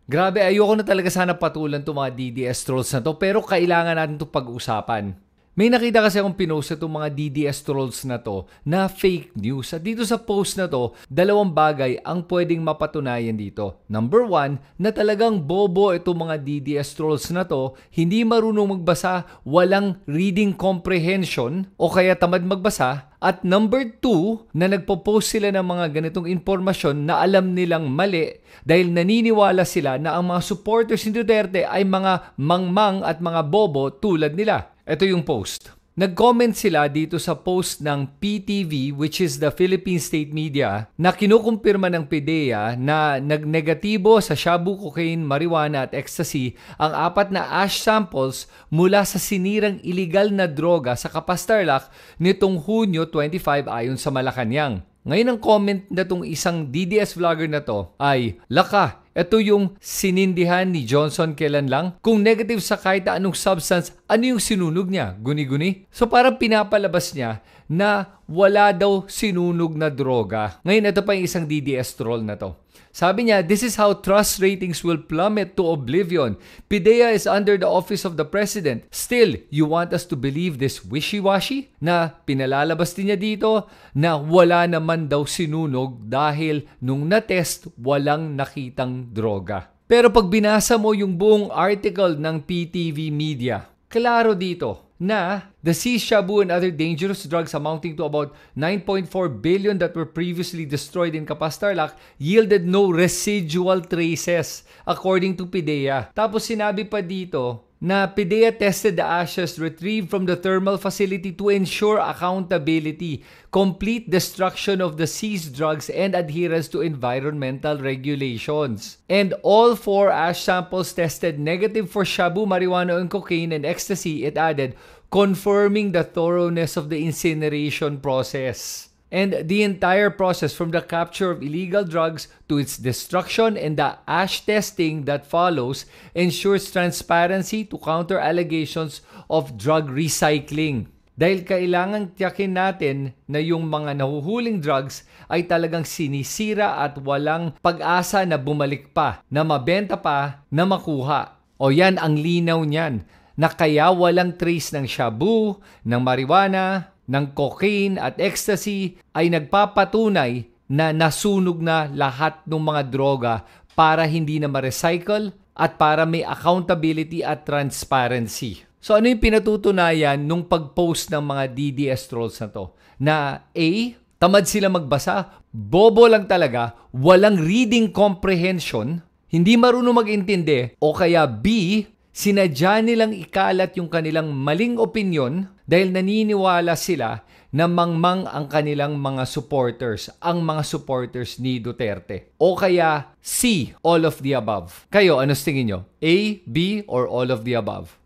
Grabe, ayoko na talaga sana patulan itong mga DDS trolls na to, pero kailangan natin itong pag-usapan. May nakita kasi akong pinost itong mga DDS trolls na to na fake news. At dito sa post na to, dalawang bagay ang pwedeng mapatunayan dito. Number one, na talagang bobo itong mga DDS trolls na to, hindi marunong magbasa, walang reading comprehension o kaya tamad magbasa. At number two, na nagpo-post sila ng mga ganitong impormasyon na alam nilang mali dahil naniniwala sila na ang mga supporters ni Duterte ay mga mangmang at mga bobo tulad nila. Ito yung post. Nag-comment sila dito sa post ng PTV, which is the Philippine State Media, na kinukumpirma ng PIDEA na nagnegatibo sa shabu, cocaine, marijuana at ecstasy ang 4 na ash samples mula sa sinirang iligal na droga sa Kapastarlak nitong Hunyo 25 ayon sa Malacanang. Ngayon ang comment na itong isang DDS vlogger na to ay, laka, ito yung sinindihan ni Johnson kailan lang? Kung negative sa kahit anong substance, ano yung sinunog niya? Guni-guni? So parang pinapalabas niya na wala daw sinunog na droga. Ngayon ito pa yung isang DDS troll na to. Sabi niya, this is how trust ratings will plummet to oblivion. PIDEA is under the office of the president. Still, you want us to believe this wishy-washy? Na pinalalabas din niya dito na wala naman daw sinunog dahil nung na-test, walang nakitang droga. Pero pag binasa mo yung buong article ng PTV Media, klaro dito na the seized shabu and other dangerous drugs amounting to about 9.4 billion that were previously destroyed in Kapastarlak yielded no residual traces according to PIDEA. Tapos sinabi pa dito na PIDEA tested the ashes retrieved from the thermal facility to ensure accountability, complete destruction of the seized drugs, and adherence to environmental regulations. And all 4 ash samples tested negative for shabu, marijuana, and cocaine and ecstasy, it added, confirming the thoroughness of the incineration process. And the entire process from the capture of illegal drugs to its destruction and the ash testing that follows ensures transparency to counter allegations of drug recycling. Dahil kailangan tiyakin natin na yung mga nahuhuling drugs ay talagang sinisira at walang pag-asa na bumalik pa, na mabenta pa, na makuha. O yan ang linaw niyan, na kaya walang trace ng shabu, ng marijuana, ng cocaine at ecstasy ay nagpapatunay na nasunog na lahat ng mga droga para hindi na ma-recycle at para may accountability at transparency. So ano yung pinatutunayan nung pag-post ng mga DDS trolls na to? Na A, tamad sila magbasa, bobo lang talaga, walang reading comprehension, hindi marunong mag-intindi, o kaya B, sinadya nilang ikalat yung kanilang maling opinyon dahil naniniwala sila na mangmang ang kanilang mga supporters, ang mga supporters ni Duterte. O kaya C, all of the above. Kayo, ano tingin nyo? A, B, or all of the above?